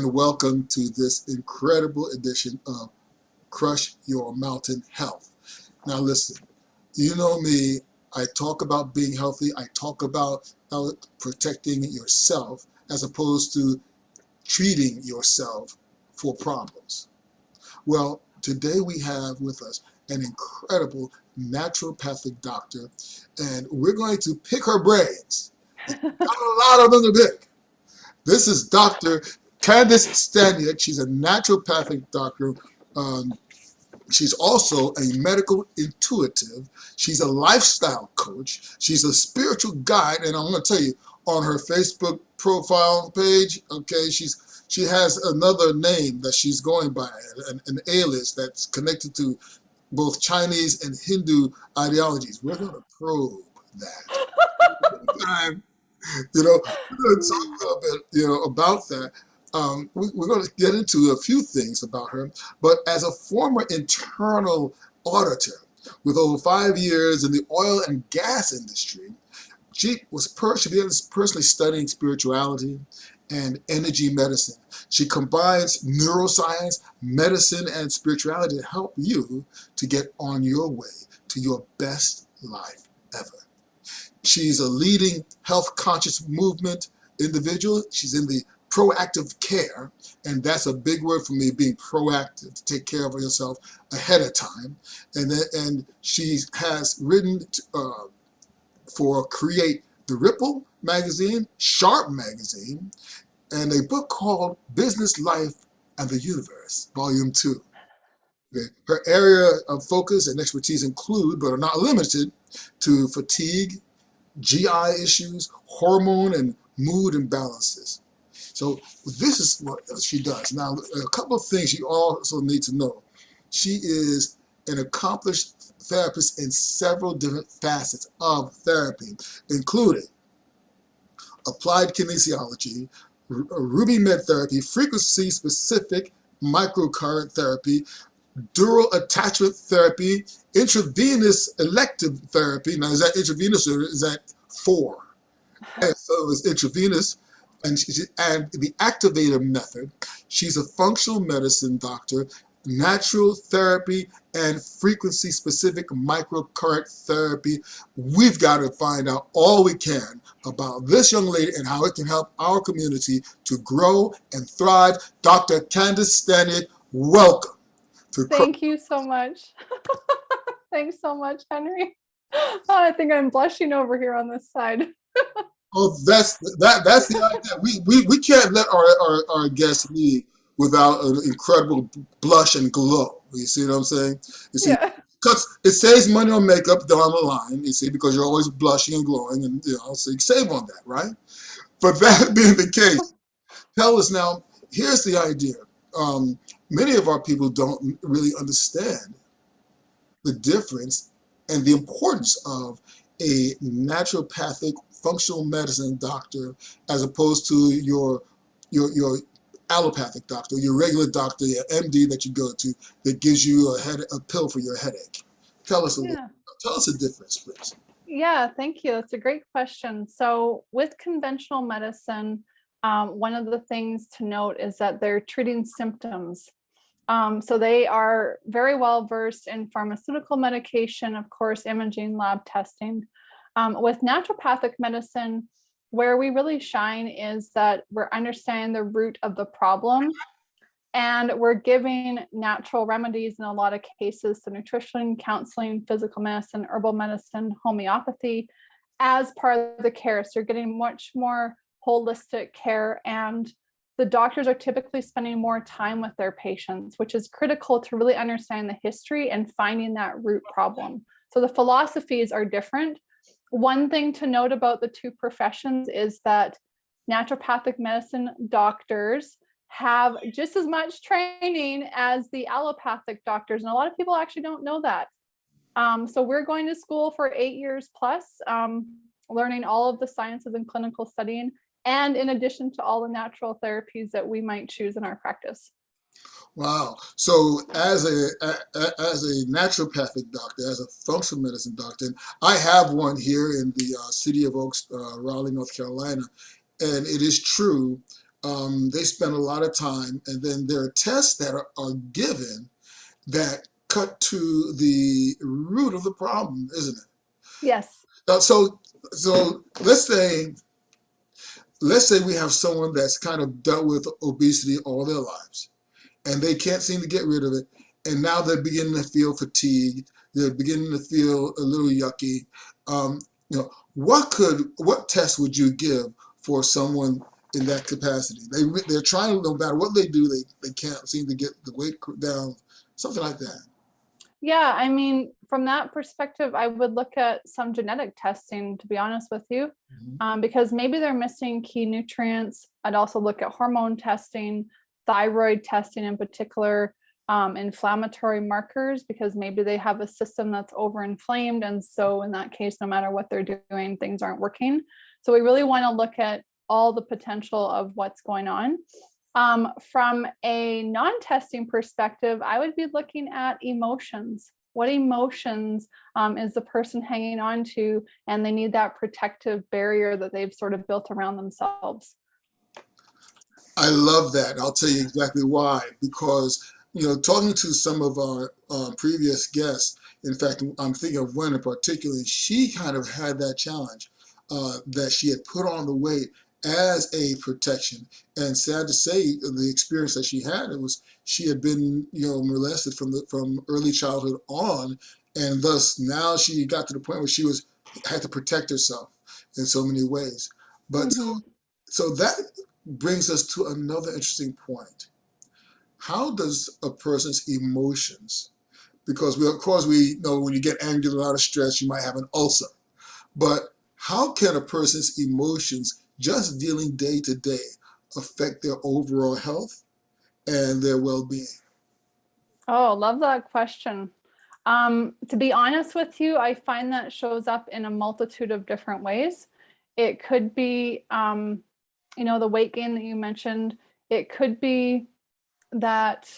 and welcome to this incredible edition of Crush Your Mountain Health. Now listen, you know me, I talk about being healthy, I talk about protecting yourself as opposed to treating yourself for problems. Well, today we have with us an incredible naturopathic doctor, and we're going to pick her brains. Got a lot of them to pick. This is Dr. Candice Staniek. She's a naturopathic doctor. She's also a medical intuitive. She's a lifestyle coach. She's a spiritual guide. And I'm going to tell you, on her Facebook profile page, okay, she has another name that she's going by, an alias that's connected to both Chinese and Hindu ideologies. We're going to probe that. We're going to talk a bit, about that. We're going to get into a few things about her, but as a former internal auditor with over 5 years in the oil and gas industry, she began personally studying spirituality and energy medicine. She combines neuroscience, medicine, and spirituality to help you to get on your way to your best life ever. She's a leading health conscious movement individual. She's in the proactive care, and that's a big word for me, being proactive, to take care of yourself ahead of time. And she has written for Create the Ripple magazine, Sharp magazine, and a book called Business Life and the Universe, Volume 2. Okay. Her area of focus and expertise include, but are not limited to, fatigue, GI issues, hormone and mood imbalances. So this is what she does. Now, a couple of things you also need to know. She is an accomplished therapist in several different facets of therapy, including applied kinesiology, Ruby Med therapy, frequency-specific microcurrent therapy, dural attachment therapy, intravenous elective therapy. Now, is that intravenous or is that 4? And so it's intravenous. And the activator method. She's a functional medicine doctor, natural therapy, and frequency-specific microcurrent therapy. We've got to find out all we can about this young lady and how it can help our community to grow and thrive. Dr. Candice Staniek, welcome. Thank you so much. Thanks so much, Henry. Oh, I think I'm blushing over here on this side. Oh, that's the idea. We can't let our guests leave without an incredible blush and glow. You see what I'm saying? You see, because it saves money on makeup down the line. You see, because you're always blushing and glowing, and so you save on that, right? But that being the case, tell us now. Here's the idea. Many of our people don't really understand the difference and the importance of a naturopathic functional medicine doctor as opposed to your allopathic doctor, your regular doctor, your MD that you go to that gives you a pill for your headache. Tell us the difference, please. Yeah, thank you. That's a great question. So with conventional medicine, one of the things to note is that they're treating symptoms. So they are very well versed in pharmaceutical medication, of course, imaging, lab testing. With naturopathic medicine, where we really shine is that we're understanding the root of the problem, and we're giving natural remedies in a lot of cases, so nutrition, counseling, physical medicine, herbal medicine, homeopathy, as part of the care. So you're getting much more holistic care, and the doctors are typically spending more time with their patients, which is critical to really understand the history and finding that root problem. So the philosophies are different. One thing to note about the two professions is that naturopathic medicine doctors have just as much training as the allopathic doctors, and a lot of people actually don't know that. So we're going to school for 8 years plus, learning all of the sciences and clinical studying, and in addition to all the natural therapies that we might choose in our practice. Wow. So as a naturopathic doctor, as a functional medicine doctor, and I have one here in the city of Oaks, Raleigh, North Carolina, and it is true. they spend a lot of time, and then there are tests that are given that cut to the root of the problem, isn't it? Yes. So let's say we have someone that's kind of dealt with obesity all their lives, and they can't seem to get rid of it, and now they're beginning to feel fatigued. They're beginning to feel a little yucky. What test would you give for someone in that capacity? They're trying, no matter what they do, they can't seem to get the weight down, something like that. Yeah, I mean, from that perspective, I would look at some genetic testing, to be honest with you, Mm-hmm. because maybe they're missing key nutrients. I'd also look at hormone testing, thyroid testing in particular, inflammatory markers, because maybe they have a system that's overinflamed. And so, in that case, no matter what they're doing, things aren't working. So, we really want to look at all the potential of what's going on. From a non-testing perspective, I would be looking at emotions. What emotions is the person hanging on to, and they need that protective barrier that they've sort of built around themselves. I love that. I'll tell you exactly why. Because, talking to some of our previous guests, in fact, I'm thinking of one in particular, she kind of had that challenge that she had put on the weight as a protection. And sad to say, the experience that she had, it was she had been, molested from early childhood on, and thus now she got to the point where she had to protect herself in so many ways. But Mm-hmm. so that brings us to another interesting point. How does a person's emotions, because of course we know when you get angry, a lot of stress, you might have an ulcer, but how can a person's emotions, just dealing day to day, affect their overall health and their well-being? Oh, love that question. To be honest with you, I find that shows up in a multitude of different ways. It could be, the weight gain that you mentioned. It could be that,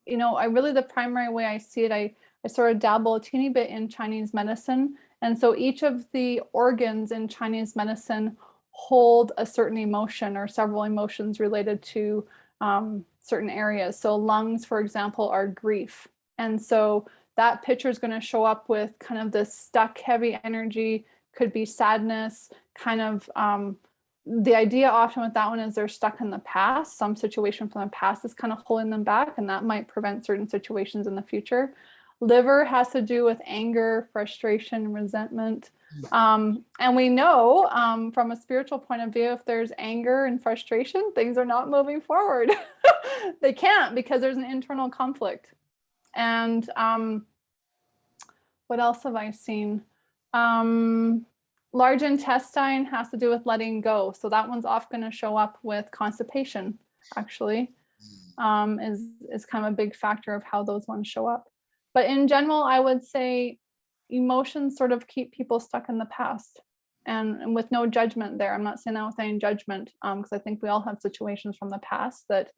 the primary way I see it, I sort of dabble a teeny bit in Chinese medicine. And so each of the organs in Chinese medicine hold a certain emotion or several emotions related to certain areas. So lungs, for example, are grief. And so that picture is going to show up with kind of this stuck heavy energy, could be sadness, kind of the idea often with that one is they're stuck in the past. Some situation from the past is kind of holding them back, and that might prevent certain situations in the future. Liver has to do with anger, frustration, resentment. And we know from a spiritual point of view, if there's anger and frustration, things are not moving forward. They can't because there's an internal conflict. And what else have I seen? Large intestine has to do with letting go. So that one's often going to show up with constipation, actually, is kind of a big factor of how those ones show up. But in general, I would say emotions sort of keep people stuck in the past and with no judgment there. I'm not saying that with any judgment, because I think we all have situations from the past that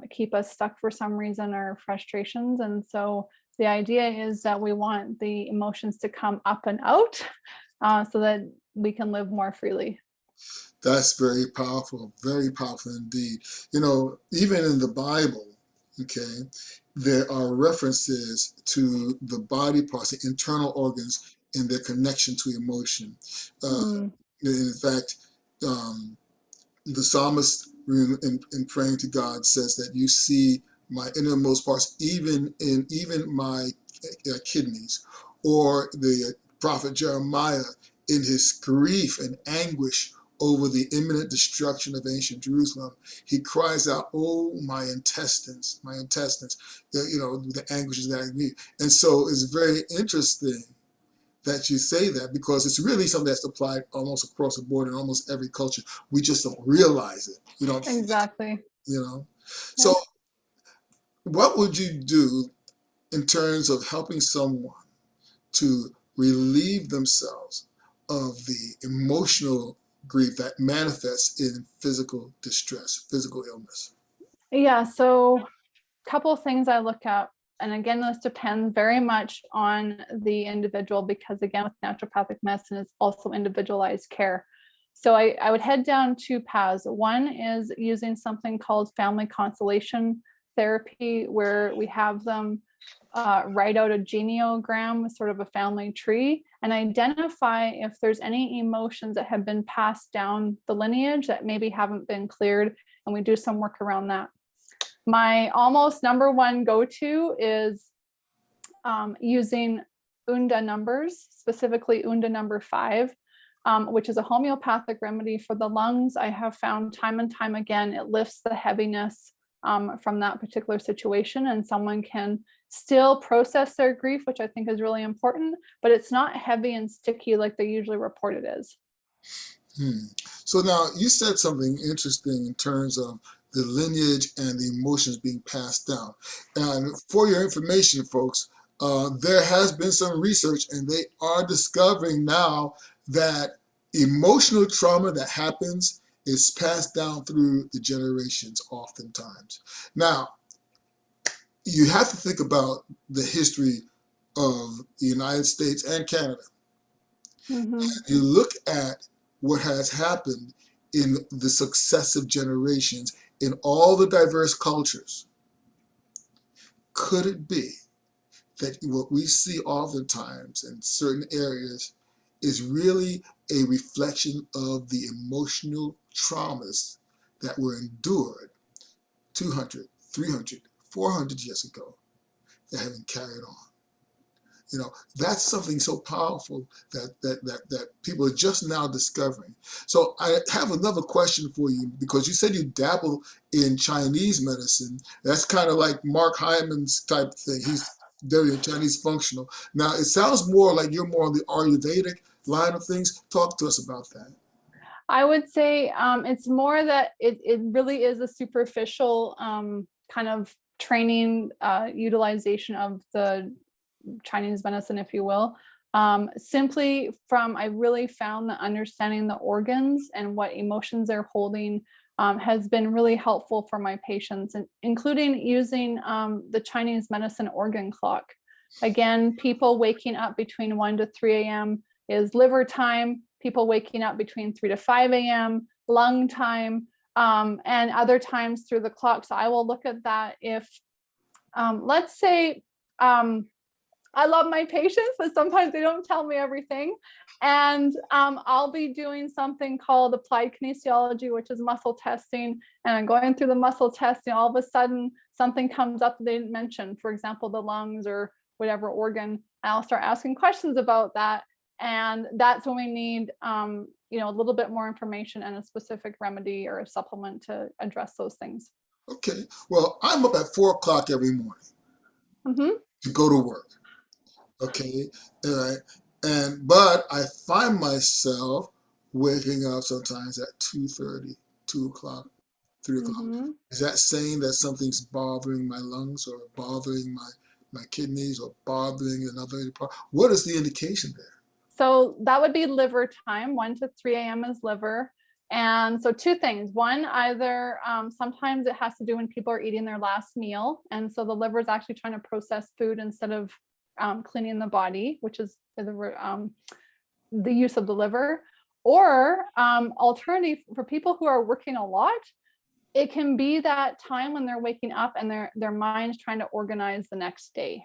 keep us stuck for some reason or frustrations. And so the idea is that we want the emotions to come up and out so that we can live more freely. That's very powerful indeed. Even in the Bible, okay, there are references to the body parts, the internal organs, and their connection to emotion. Mm. In fact, the psalmist, in praying to God, says that you see my innermost parts, even my kidneys. Or the prophet Jeremiah, in his grief and anguish over the imminent destruction of ancient Jerusalem, he cries out, "Oh, my intestines, my intestines!" The anguishes that I need. And so it's very interesting that you say that, because it's really something that's applied almost across the board in almost every culture. We just don't realize it. You don't, Exactly. you know. Yeah. So, what would you do in terms of helping someone to relieve themselves of the emotional grief that manifests in physical distress, physical illness? Yeah. So a couple of things I look at. And again, this depends very much on the individual because, again, with naturopathic medicine, it's also individualized care. So I would head down two paths. One is using something called family consolation therapy, where we have them write out a genealogram, sort of a family tree, and identify if there's any emotions that have been passed down the lineage that maybe haven't been cleared, and we do some work around that. My almost number one go-to is using Unda numbers, specifically Unda number 5, which is a homeopathic remedy for the lungs. I have found time and time again, it lifts the heaviness from that particular situation, and someone can still process their grief, which I think is really important, but it's not heavy and sticky like they usually report it is. So now you said something interesting in terms of the lineage and the emotions being passed down. And for your information, folks, there has been some research, and they are discovering now that emotional trauma that happens is passed down through the generations oftentimes. Now, you have to think about the history of the United States and Canada. Mm-hmm. You look at what has happened in the successive generations in all the diverse cultures. Could it be that what we see oftentimes in certain areas is really a reflection of the emotional traumas that were endured 200, 300, 400 years ago that have been carried on? You know, that's something so powerful that people are just now discovering. So I have another question for you, because you said you dabble in Chinese medicine. That's kind of like Mark Hyman's type thing. He's very Chinese functional. Now, it sounds more like you're more on the Ayurvedic line of things. Talk to us about that. I would say it's more that it really is a superficial kind of training utilization of the Chinese medicine, if you will. Simply from, I really found that understanding the organs and what emotions they're holding has been really helpful for my patients, and including using the Chinese medicine organ clock. Again, people waking up between 1 to 3 a.m. is liver time. People waking up between 3 to 5 a.m., lung time, and other times through the clock. So I will look at that if, let's say, I love my patients, but sometimes they don't tell me everything. And I'll be doing something called applied kinesiology, which is muscle testing. And I'm going through the muscle testing. All of a sudden, something comes up that they didn't mention, for example, the lungs or whatever organ. And I'll start asking questions about that. And that's when we need, a little bit more information and a specific remedy or a supplement to address those things. Okay. Well, I'm up at 4 o'clock every morning to go to work. Okay. All right. But I find myself waking up sometimes at 2:30, 2 o'clock, 3 o'clock. Is that saying that something's bothering my lungs or bothering my kidneys or bothering another part? What is the indication there? So that would be liver time. 1 to 3 a.m. is liver. And so two things. One, either sometimes it has to do when people are eating their last meal. And so the liver is actually trying to process food instead of cleaning the body, which is the use of the liver. Or alternative, for people who are working a lot, it can be that time when they're waking up and their mind's trying to organize the next day.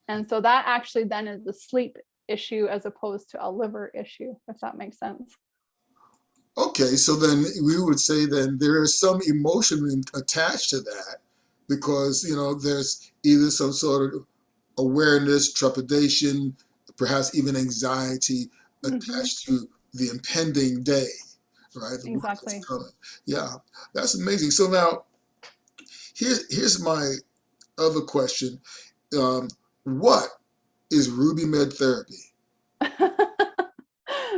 And so that actually then is the sleep issue as opposed to a liver issue, if that makes sense. Okay, so then we would say then there is some emotion attached to that, because there's either some sort of awareness, trepidation, perhaps even anxiety attached to the impending day, right? The work that's Exactly. coming. Yeah, that's amazing. So now here's my other question. What is Ruby Med therapy?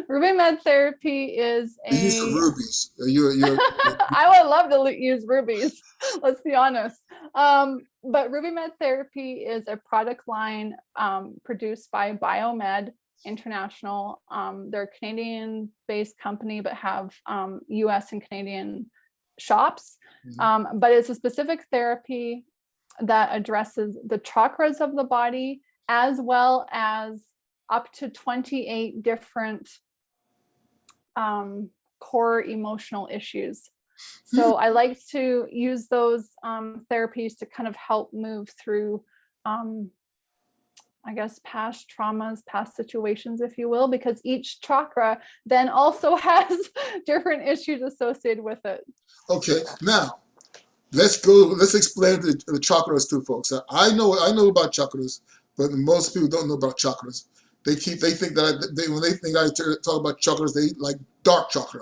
Ruby Med therapy is The use of a rubies. You're I would love to use rubies, let's be honest. But Ruby Med therapy is a product line produced by Biomed International. They're a Canadian-based company, but have US and Canadian shops. But it's a specific therapy that addresses the chakras of the body, as well as up to 28 different core emotional issues. So I like to use those therapies to kind of help move through, I guess, past traumas, past situations, if you will, because each chakra then also has different issues associated with it. Okay, now let's explain the chakras to folks. I know about chakras, but most people don't know about chakras. They think that when they think I talk about chakras, they like dark chakra,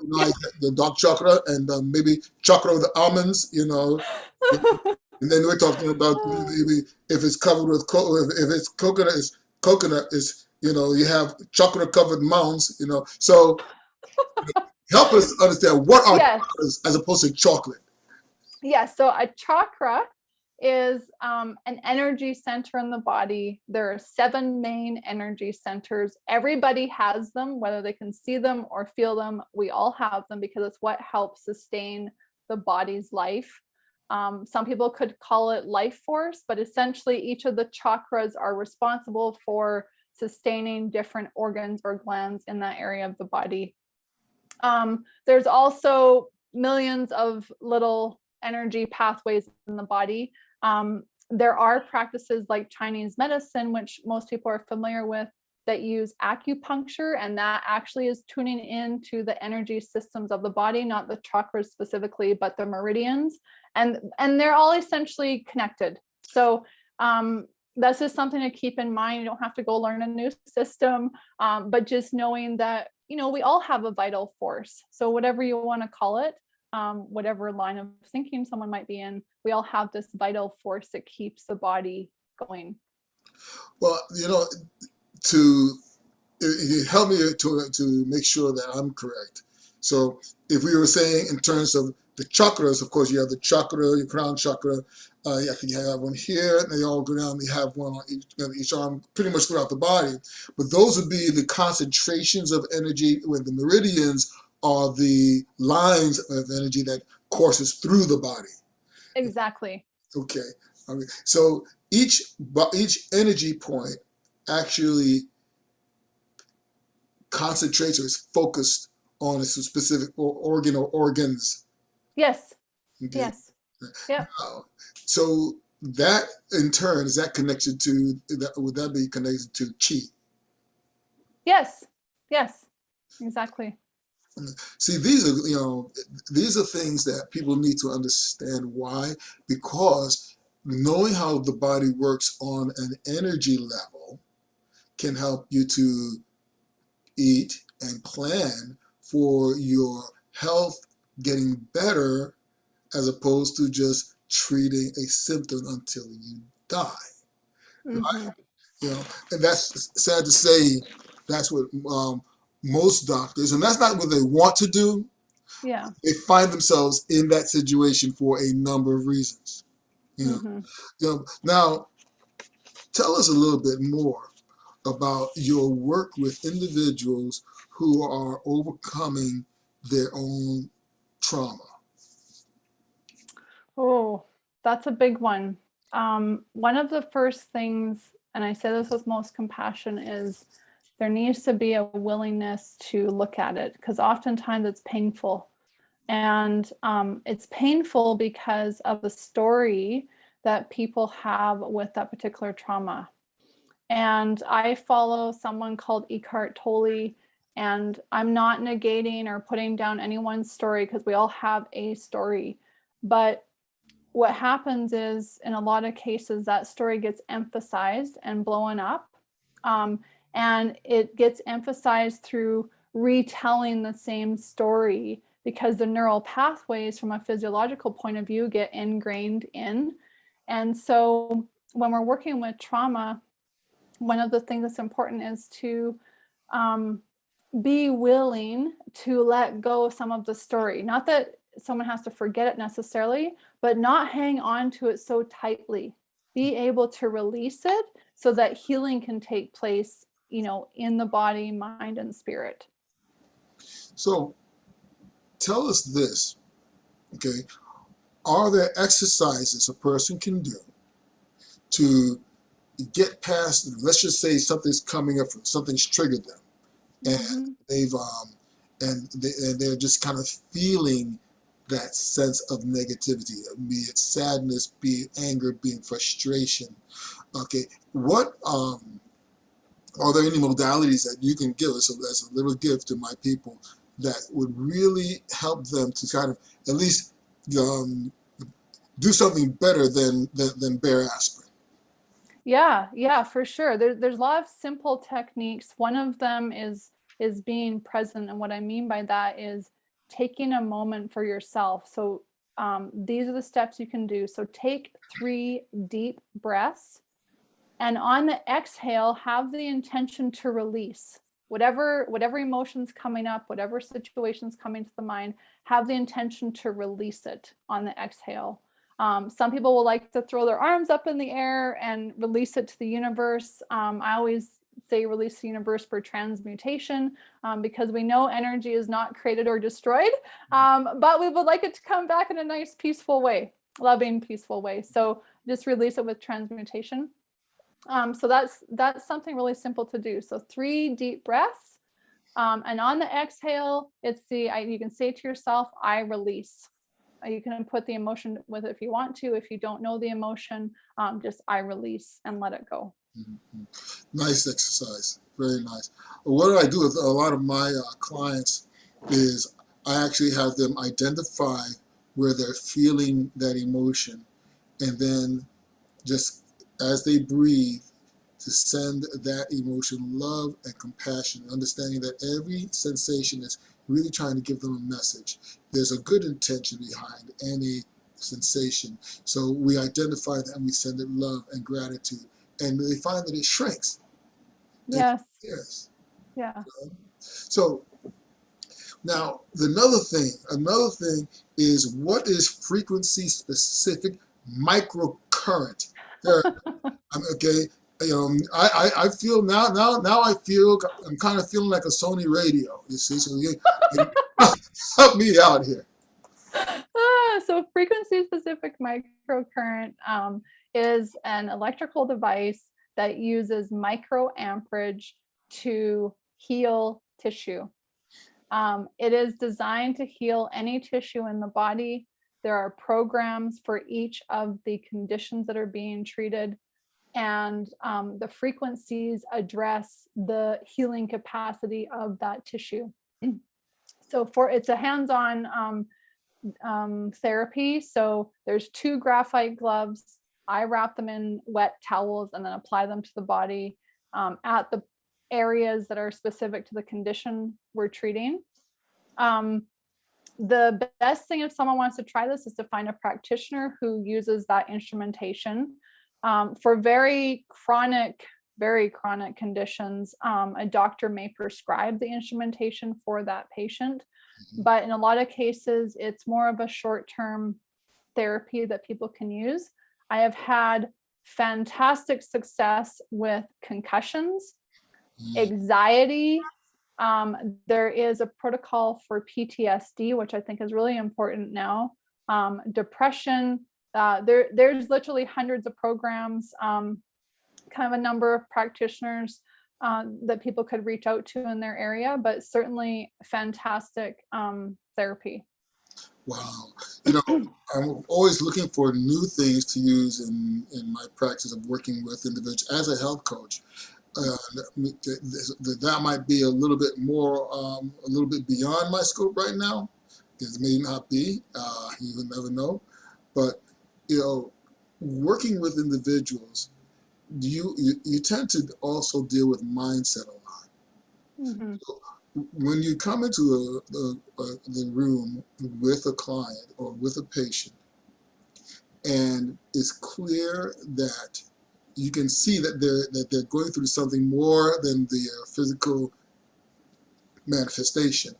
like the dark chakra, and maybe chakra of the almonds, and then we're talking about maybe if it's covered with if it's coconut is you have chakra covered mounds, So help us understand what are Yes. chakras as opposed to chocolate. Yes. So a chakra is an energy center in the body. There are 7 main energy centers. Everybody has them, whether they can see them or feel them. We all have them because it's what helps sustain the body's life. Some people could call it life force, but essentially each of the chakras are responsible for sustaining different organs or glands in that area of the body. There's also millions of little energy pathways in the body. There are practices like Chinese medicine, which most people are familiar with, that use acupuncture, and that actually is tuning into the energy systems of the body, not the chakras specifically, but the meridians, and they're all essentially connected. So that's just something to keep in mind. You don't have to go learn a new system, but just knowing that we all have a vital force. So whatever you want to call it, whatever line of thinking someone might be in, we all have this vital force that keeps the body going. Well, to help me to make sure that I'm correct. So if we were saying in terms of the chakras, of course, you have the chakra, your crown chakra. You have one here, and they all go down. You have one on each arm, pretty much throughout the body. But those would be the concentrations of energy, when the meridians are the lines of energy that courses through the body. Exactly. Okay. So each energy point actually concentrates or is focused on a specific organ or organs. Yes. Okay. Yes. Yep. So that in turn, is that connected to that? Would that be connected to chi? Yes. Yes. Exactly. See, these are things that people need to understand. Why? Because knowing how the body works on an energy level can help you to eat and plan for your health getting better, as opposed to just treating a symptom until you die. Mm-hmm. And that's sad to say. That's what most doctors, and that's not what they want to do. Yeah. They find themselves in that situation for a number of reasons. Mm-hmm. Now, tell us a little bit more about your work with individuals who are overcoming their own trauma. Oh, that's a big one. One of the first things, and I say this with most compassion, is there needs to be a willingness to look at it, because oftentimes it's painful. And it's painful because of the story that people have with that particular trauma. And I follow someone called Eckhart Tolle, and I'm not negating or putting down anyone's story, because we all have a story. But what happens is, in a lot of cases, that story gets emphasized and blown up. And it gets emphasized through retelling the same story, because the neural pathways from a physiological point of view get ingrained in. And so when we're working with trauma, one of the things that's important is to be willing to let go of some of the story. Not that someone has to forget it necessarily, but not hang on to it so tightly. Be able to release it so that healing can take place, in the body, mind, and spirit. So tell us this, okay? Are there exercises a person can do to get past, let's just say something's coming up, something's triggered them, and Mm-hmm. they've and they're just kind of feeling that sense of negativity, be it sadness, be it anger, be it frustration. Okay, what are there any modalities that you can give us as a little gift to my people that would really help them to kind of at least do something better than bare aspirin? Yeah, for sure. There's a lot of simple techniques. One of them is being present, and what I mean by that is taking a moment for yourself. So these are the steps you can do. So take 3 deep breaths, and on the exhale, have the intention to release whatever emotions coming up, whatever situations coming to the mind. Have the intention to release it on the exhale. Some people will like to throw their arms up in the air and release it to the universe. I always say release the universe for transmutation, because we know energy is not created or destroyed, but we would like it to come back in a nice, peaceful way, loving, peaceful way. So just release it with transmutation. So that's something really simple to do. So 3 deep breaths, and on the exhale, you can say to yourself, I release. You can put the emotion with it if you want to. If you don't know the emotion, just I release and let it go. Mm-hmm. Nice exercise, very nice. What I do with a lot of my clients is I actually have them identify where they're feeling that emotion, and then just as they breathe, to send that emotion love and compassion, understanding that every sensation is really trying to give them a message. There's a good intention behind any sensation. So we identify that and we send it love and gratitude. And they find that it shrinks. Yes. Yes. Yeah. So now another thing is, what is frequency specific microcurrent? There, okay. I feel now I feel I'm kind of feeling like a Sony radio. You see, so you help me out here. So frequency specific microcurrent is an electrical device that uses microamperage to heal tissue. It is designed to heal any tissue in the body. There are programs for each of the conditions that are being treated, and the frequencies address the healing capacity of that tissue. So it's a hands-on therapy. So there's 2 graphite gloves. I wrap them in wet towels and then apply them to the body at the areas that are specific to the condition we're treating. The best thing if someone wants to try this is to find a practitioner who uses that instrumentation. For very chronic conditions, a doctor may prescribe the instrumentation for that patient. But in a lot of cases, it's more of a short-term therapy that people can use. I have had fantastic success with concussions, anxiety. There is a protocol for PTSD, which I think is really important now. Depression. There's literally hundreds of programs, kind of a number of practitioners that people could reach out to in their area, but certainly fantastic therapy. Wow. I'm always looking for new things to use in my practice of working with individuals as a health coach. That might be a little bit more, a little bit beyond my scope right now. It may not be. You will never know. But working with individuals, you tend to also deal with mindset a lot. Mm-hmm. So when you come into the room with a client or with a patient, and it's clear that you can see that they're going through something more than the physical manifestation.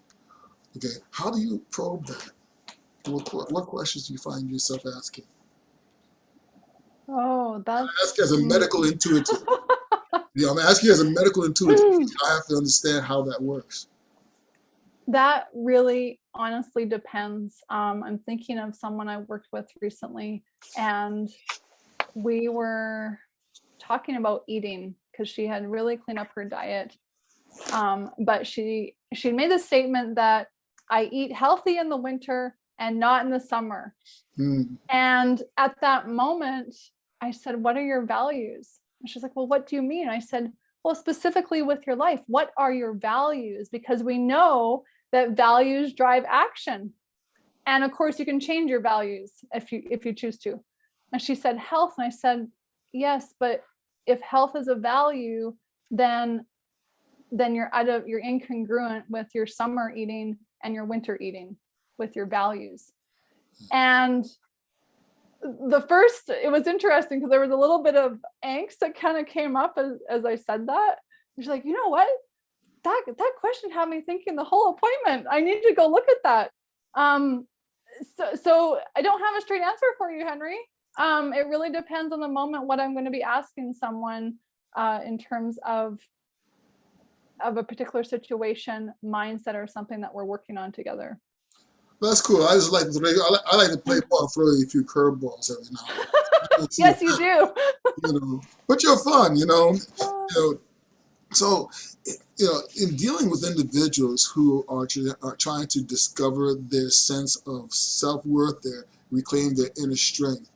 Okay, how do you probe that? What questions do you find yourself asking? Oh, I that's ask as a medical intuitive. I'm asking as a medical intuitive. I have to understand how that works. that really honestly depends. I'm thinking of someone I worked with recently, and we were talking about eating because she had really cleaned up her diet. But she she made the statement that I eat healthy in the winter and not in the summer. Mm. And at that moment, I said, what are your values? And she's like, well, what do you mean? I said, well, specifically with your life, what are your values? Because we know that values drive action. And of course, you can change your values if you choose to. And she said, health. And I said, yes, but if health is a value, then you're incongruent with your summer eating and your winter eating with your values. And it was interesting because there was a little bit of angst that kind of came up as I said that. She's like, you know what? That question had me thinking the whole appointment. I need to go look at that. So I don't have a straight answer for you, Henry. It really depends on the moment what I'm going to be asking someone in terms of a particular situation, mindset, or something that we're working on together. That's cool. I just like to play. I like to play ball, throw you a few curveballs every now and then. Yes, you do. But you're fun. So, in dealing with individuals who are trying to discover their sense of self-worth, reclaim their inner strength,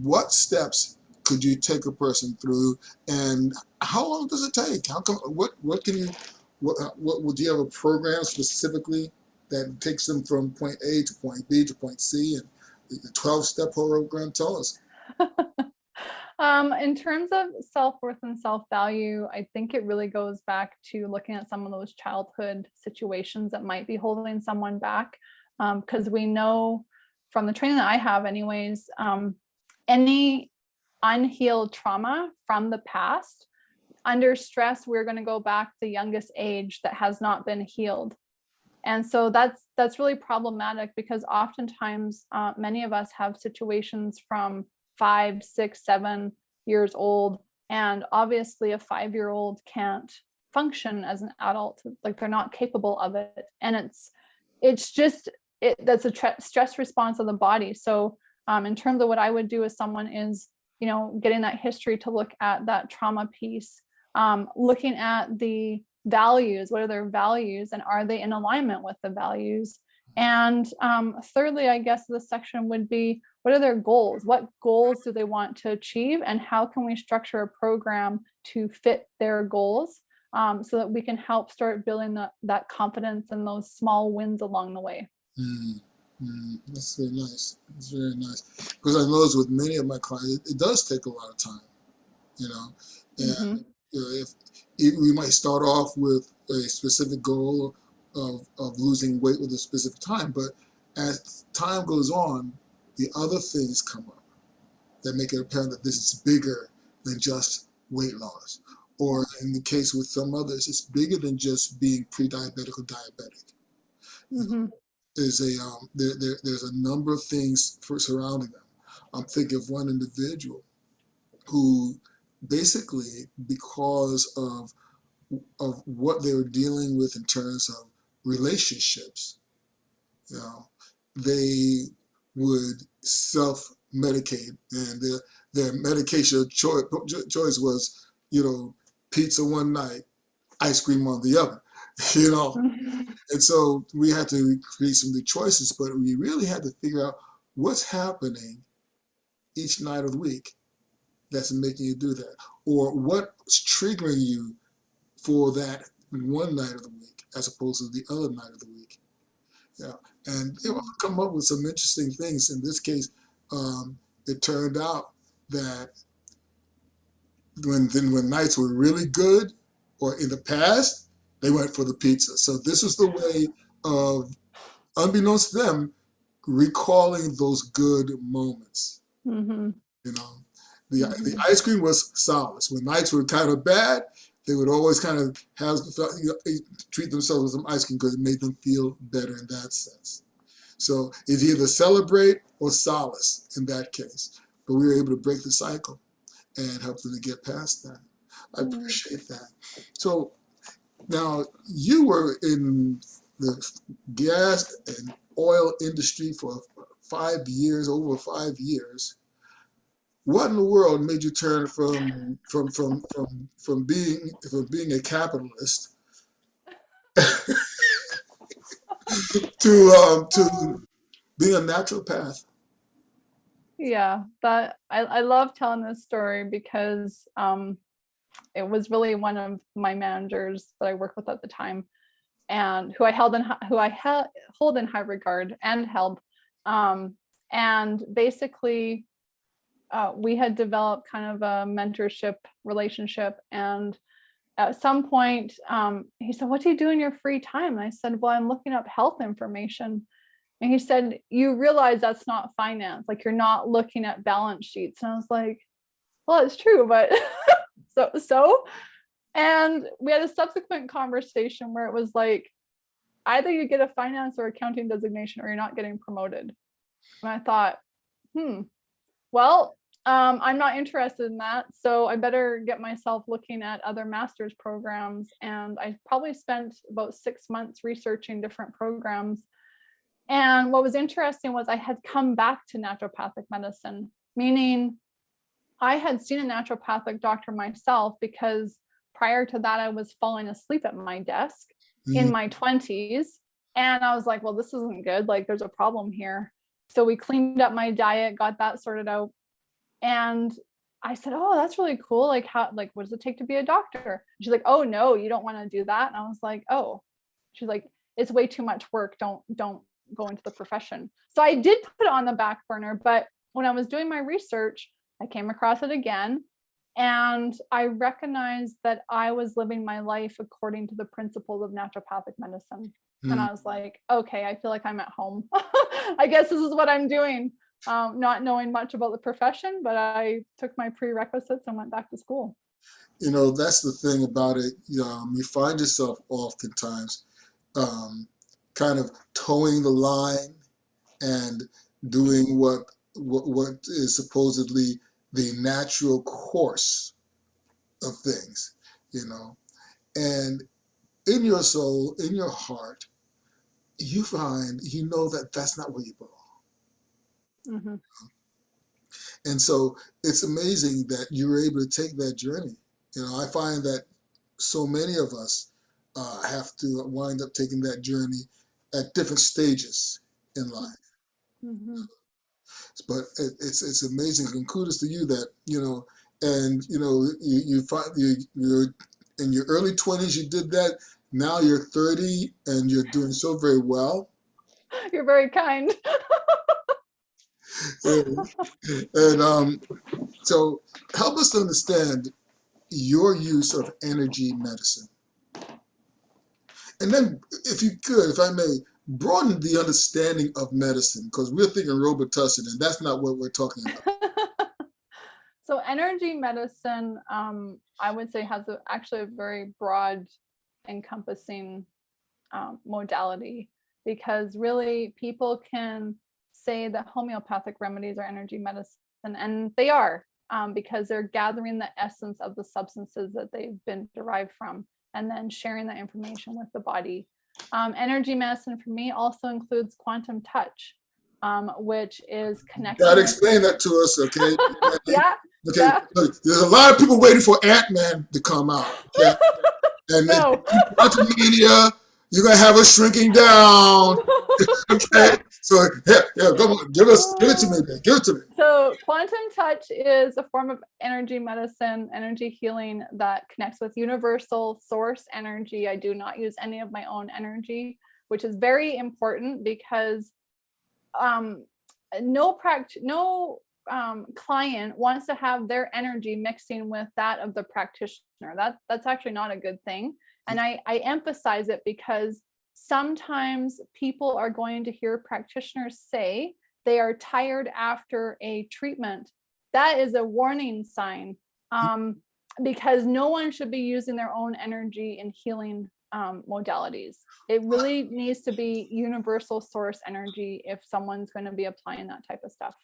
what steps could you take a person through, and how long does it take? How come? What can you? What do you have a program specifically that takes them from point A to point B to point C, and the 12-step program? Tell us. In terms of self-worth and self-value, I think it really goes back to looking at some of those childhood situations that might be holding someone back. Because we know from the training that I have anyways, any unhealed trauma from the past, under stress, we're going to go back to the youngest age that has not been healed. And so that's really problematic because oftentimes many of us have situations from 5, 6, 7 years old. And obviously a 5-year-old can't function as an adult, like they're not capable of it. And that's a stress response of the body. So in terms of what I would do as someone is, getting that history to look at that trauma piece, looking at the values, what are their values and are they in alignment with the values? And thirdly, I guess the section would be, what are their goals? What goals do they want to achieve? And how can we structure a program to fit their goals so that we can help start building that confidence and those small wins along the way? That's very nice. That's very nice. Because I notice with many of my clients, it does take a lot of time, and if we might start off with a specific goal of losing weight with a specific time, but as time goes on, the other things come up that make it apparent that this is bigger than just weight loss. Or in the case with some others, it's bigger than just being pre-diabetic or diabetic. There's a number of things surrounding them. I'm thinking of one individual who basically, because of what they were dealing with in terms of relationships, they would self-medicate, and their medication choice was, pizza one night, ice cream on the other, And so we had to create some new choices, but we really had to figure out what's happening each night of the week that's making you do that, or what's triggering you for that one night of the week as opposed to the other night of the week. And they will come up with some interesting things. In this case, it turned out that when nights were really good, or in the past, they went for the pizza. So this was the way of, unbeknownst to them, recalling those good moments. The ice cream was solace. When nights were kind of bad, they would always kind of treat themselves with some ice cream because it made them feel better in that sense. So it's either celebrate or solace in that case. But we were able to break the cycle and help them to get past that. I appreciate that. So now you were in the gas and oil industry for 5 years, over 5 years. What in the world made you turn from being a capitalist to being a naturopath? Yeah, that I love telling this story because it was really one of my managers that I worked with at the time, and hold in high regard and held. And basically, we had developed kind of a mentorship relationship. And at some point, he said, "What do you do in your free time?" And I said, "Well, I'm looking up health information." And he said, "You realize that's not finance. Like, you're not looking at balance sheets." And I was like, "Well, it's true, but so." And we had a subsequent conversation where it was like, either you get a finance or accounting designation or you're not getting promoted. And I thought, well, I'm not interested in that. So I better get myself looking at other master's programs. And I probably spent about 6 months researching different programs. And what was interesting was I had come back to naturopathic medicine, meaning I had seen a naturopathic doctor myself because prior to that, I was falling asleep at my desk in my 20s. And I was like, well, this isn't good. Like, there's a problem here. So we cleaned up my diet, got that sorted out. And I said, "Oh, that's really cool. Like, what does it take to be a doctor?" She's like, "Oh, no, you don't want to do that." And I was like, "Oh." She's like, "It's way too much work. Don't go into the profession." So I did put it on the back burner. But when I was doing my research, I came across it again. And I recognized that I was living my life according to the principles of naturopathic medicine. And I was like, okay, I feel like I'm at home. I guess this is what I'm doing. Not knowing much about the profession, but I took my prerequisites and went back to school. That's the thing about it. You find yourself oftentimes kind of towing the line and doing what is supposedly the natural course of things, and in your soul, in your heart, you know that that's not where you belong. Mm-hmm. And so it's amazing that you were able to take that journey. I find that so many of us have to wind up taking that journey at different stages in life. Mm-hmm. But it's amazing, and kudos to you that and you find you're in your early 20s you did that. Now you're 30 and you're doing so very well. You're very kind. And so help us to understand your use of energy medicine. And then, if I may, broaden the understanding of medicine, because we're thinking Robitussin, and that's not what we're talking about. So energy medicine, I would say, has actually a very broad encompassing modality, because really people can say that homeopathic remedies are energy medicine, and they are, because they're gathering the essence of the substances that they've been derived from and then sharing that information with the body. Energy medicine for me also includes quantum touch, which is connecting. Gotta explain that to us, okay? Yeah. Okay, Yeah. look, there's a lot of people waiting for Ant-Man to come out. Okay? And then No. quantum media, you're gonna have us shrinking down. Okay, so yeah, come on, give it to me, man. Give it to me. So quantum touch is a form of energy medicine, energy healing that connects with universal source energy. I do not use any of my own energy, which is very important because no client wants to have their energy mixing with that of the practitioner. That's actually not a good thing. And I emphasize it because sometimes people are going to hear practitioners say they are tired after a treatment. That is a warning sign, because no one should be using their own energy in healing modalities. It really needs to be universal source energy if someone's going to be applying that type of stuff.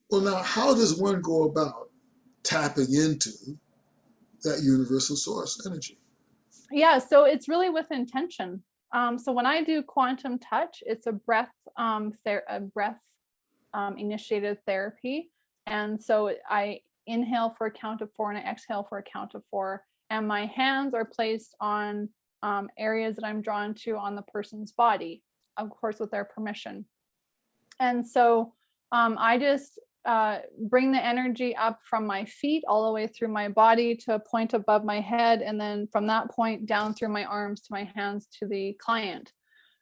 Well, now, how does one go about tapping into that universal source energy? Yeah, so it's really with intention. So when I do quantum touch, it's a breath initiated therapy. And so I inhale for a count of 4 and I exhale for a count of 4. And my hands are placed on areas that I'm drawn to on the person's body, of course, with their permission. And so I just bring the energy up from my feet all the way through my body to a point above my head, and then from that point down through my arms to my hands to the client.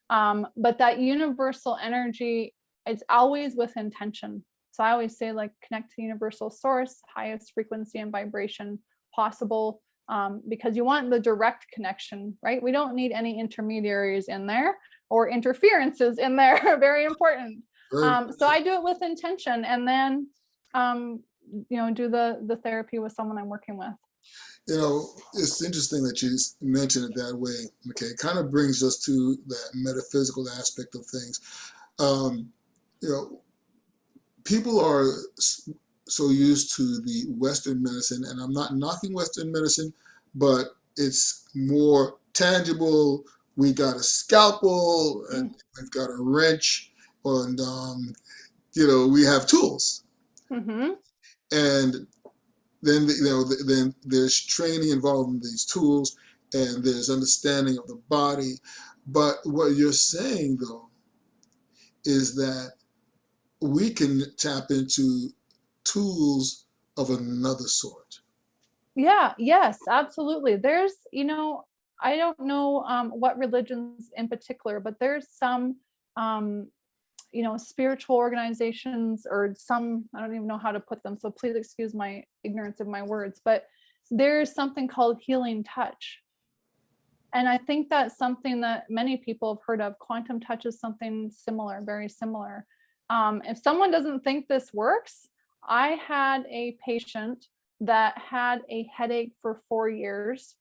But that universal energy, it's always with intention. So I always say, like, connect to the universal source, highest frequency and vibration possible, because you want the direct connection, right? We don't need any intermediaries in there or interferences in there. Very important. So I do it with intention, and then do the therapy with someone I'm working with. It's interesting that you mention it that way. Okay, it kind of brings us to that metaphysical aspect of things. People are so used to the Western medicine, and I'm not knocking Western medicine, but it's more tangible. We got a scalpel, and we've got a wrench, and we have tools. Mm-hmm. And then then there's training involved in these tools, and there's understanding of the body. But what you're saying, though, is that we can tap into tools of another sort. Yeah, yes, absolutely. There's, I don't know what religions in particular, but there's some spiritual organizations, or some, I don't even know how to put them, so please excuse my ignorance of my words, but there's something called healing touch. And I think that's something that many people have heard of. Quantum touch is something similar, very similar. If someone doesn't think this works, I had a patient that had a headache for 4 years,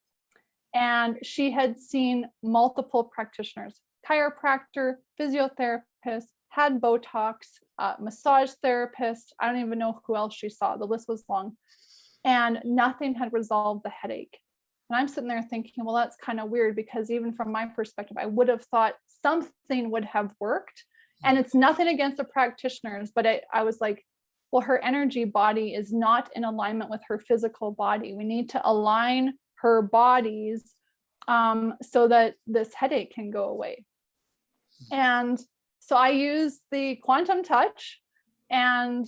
and she had seen multiple practitioners, chiropractor, physiotherapist, had Botox, massage therapist. I don't even know who else she saw. The list was long, and nothing had resolved the headache. And I'm sitting there thinking, well, that's kind of weird, because even from my perspective, I would have thought something would have worked. And it's nothing against the practitioners, but I was like, well, her energy body is not in alignment with her physical body. We need to align her bodies so that this headache can go away. And so I used the quantum touch and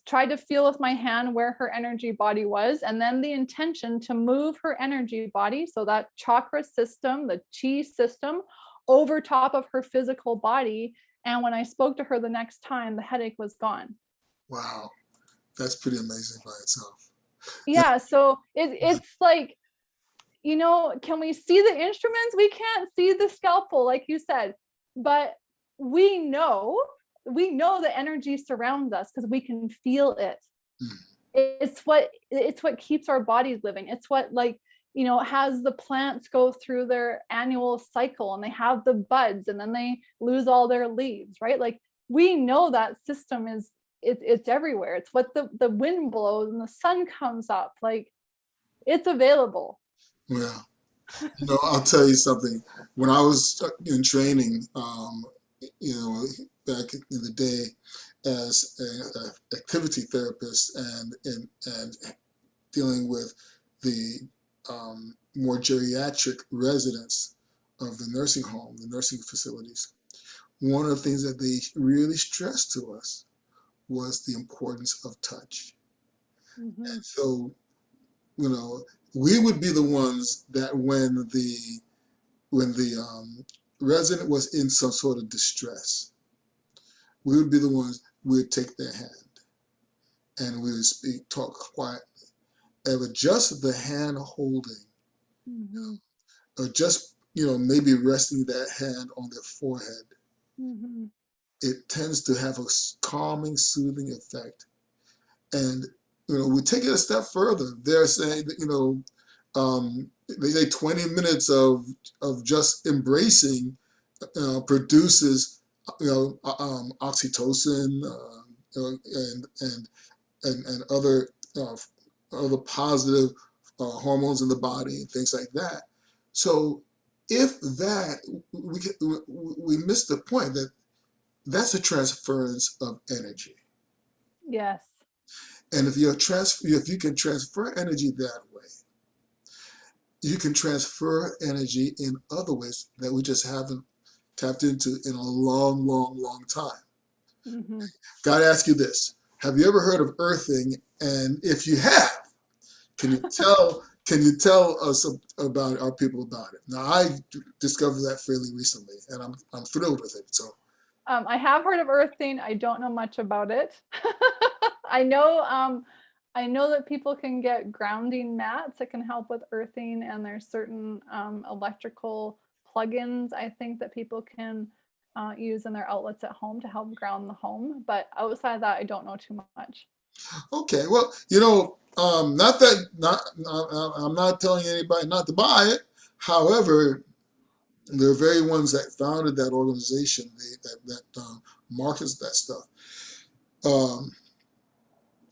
tried to feel with my hand where her energy body was, and then the intention to move her energy body, so that chakra system, the chi system, over top of her physical body. And when I spoke to her the next time, the headache was gone. Wow, that's pretty amazing by itself. Yeah, so it's like, can we see the instruments? We can't see the scalpel, like you said, but we know the energy surrounds us because we can feel it. It's what keeps our bodies living. It's what, has the plants go through their annual cycle, and they have the buds, and then they lose all their leaves, right? Like, we know that system it's everywhere. It's what the wind blows and the sun comes up. Like, it's available. Well, I'll tell you something. When I was in training, back in the day, as an activity therapist, and dealing with the more geriatric residents of the nursing home, the nursing facilities, one of the things that they really stressed to us was the importance of touch. Mm-hmm. And so, we would be the ones that when the resident was in some sort of distress, we would be the ones, we would take their hand and we would talk quietly. And with just the hand holding, Mm-hmm. or just, maybe resting that hand on their forehead, Mm-hmm. it tends to have a calming, soothing effect. And, we take it a step further. They're saying that, they say 20 minutes of just embracing produces, oxytocin, and other positive hormones in the body and things like that. So if that, we miss the point that that's a transference of energy. Yes. And if you can transfer energy that way, you can transfer energy in other ways that we just haven't tapped into in a long, long, long time. Mm-hmm. Got to ask you this. Have you ever heard of earthing? And if you have, can you tell us about our people about it? Now, I discovered that fairly recently, and I'm thrilled with it. So, I have heard of earthing. I don't know much about it. I know that people can get grounding mats that can help with earthing, and there's certain electrical plugins I think that people can use in their outlets at home to help ground the home. But outside of that, I don't know too much. okay, well, I'm not telling anybody not to buy it. However, the very ones that founded that organization, that markets that stuff,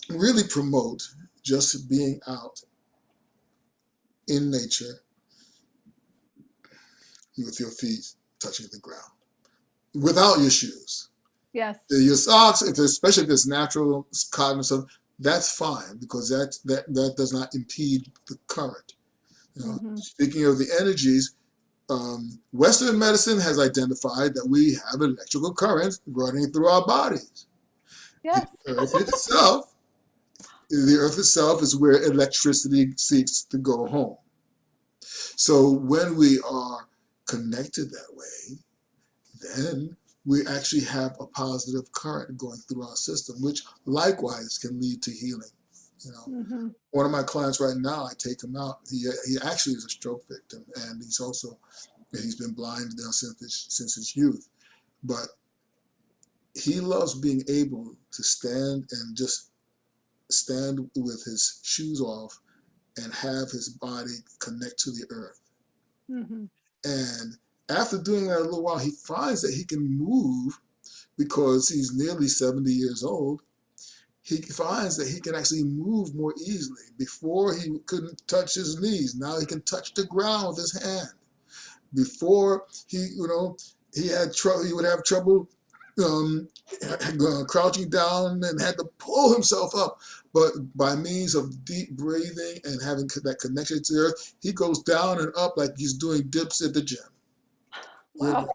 really promote just being out in nature with your feet touching the ground without your shoes. Yes. Your socks, especially if it's natural cotton or something, that's fine because that does not impede the current. Mm-hmm. Speaking of the energies, Western medicine has identified that we have electrical currents running through our bodies. Yes. The earth itself is where electricity seeks to go home. So when we are connected that way, then we actually have a positive current going through our system, which likewise can lead to healing. Mm-hmm. One of my clients right now, I take him out. He actually is a stroke victim, and he's been blind now since his youth. But he loves being able to stand and just stand with his shoes off and have his body connect to the earth. Mm-hmm. And after doing that a little while, he finds that he can move because he's nearly 70 years old. He finds that he can actually move more easily. Before, he couldn't touch his knees. Now he can touch the ground with his hand. Before, he would have trouble crouching down and had to pull himself up. But by means of deep breathing and having that connection to the earth, he goes down and up like he's doing dips at the gym. Wow.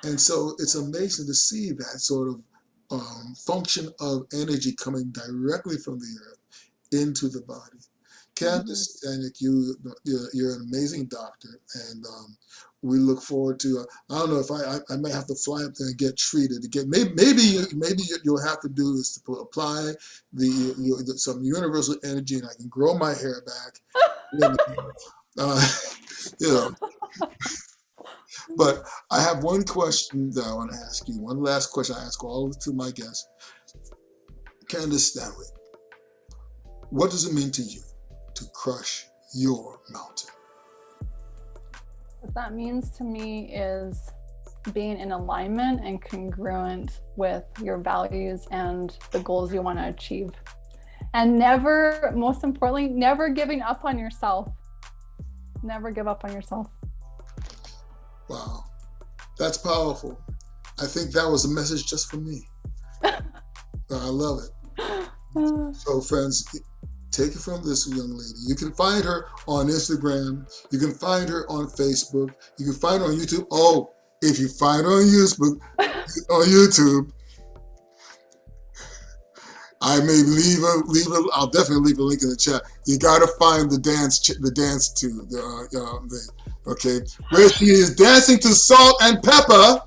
And so it's amazing to see that sort of function of energy coming directly from the earth into the body. Candice Staniek, you're an amazing doctor, and we look forward to. I don't know if I may have to fly up there and get treated. Maybe you'll have to do is to apply some universal energy, and I can grow my hair back. You know. But I have one question that I want to ask you. One last question I ask all to my guests. Candice Staniek, what does it mean to you to crush your mountain? What that means to me is being in alignment and congruent with your values and the goals you want to achieve. And never, most importantly, never giving up on yourself. Never give up on yourself. Wow, that's powerful. I think that was a message just for me. I love it. So friends, take it from this young lady. You can find her on Instagram. You can find her on Facebook. You can find her on YouTube. Oh, if you find her on YouTube, I may I'll definitely leave a link in the chat. You got to find the dance to okay, where she is dancing to Salt and Pepper.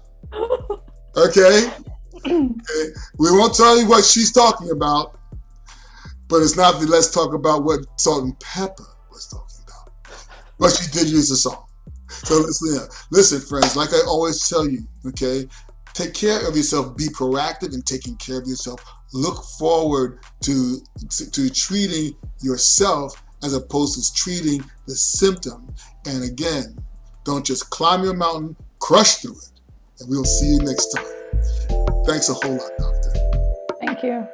Okay, we won't tell you what she's talking about, but it's not the Let's Talk About what Salt and Pepper was talking about. But she did use the song. So listen, friends, like I always tell you, okay, take care of yourself. Be proactive in taking care of yourself. Look forward to treating yourself as opposed to treating the symptom. And again, don't just climb your mountain, crush through it. And we'll see you next time. Thanks a whole lot, Doctor. Thank you.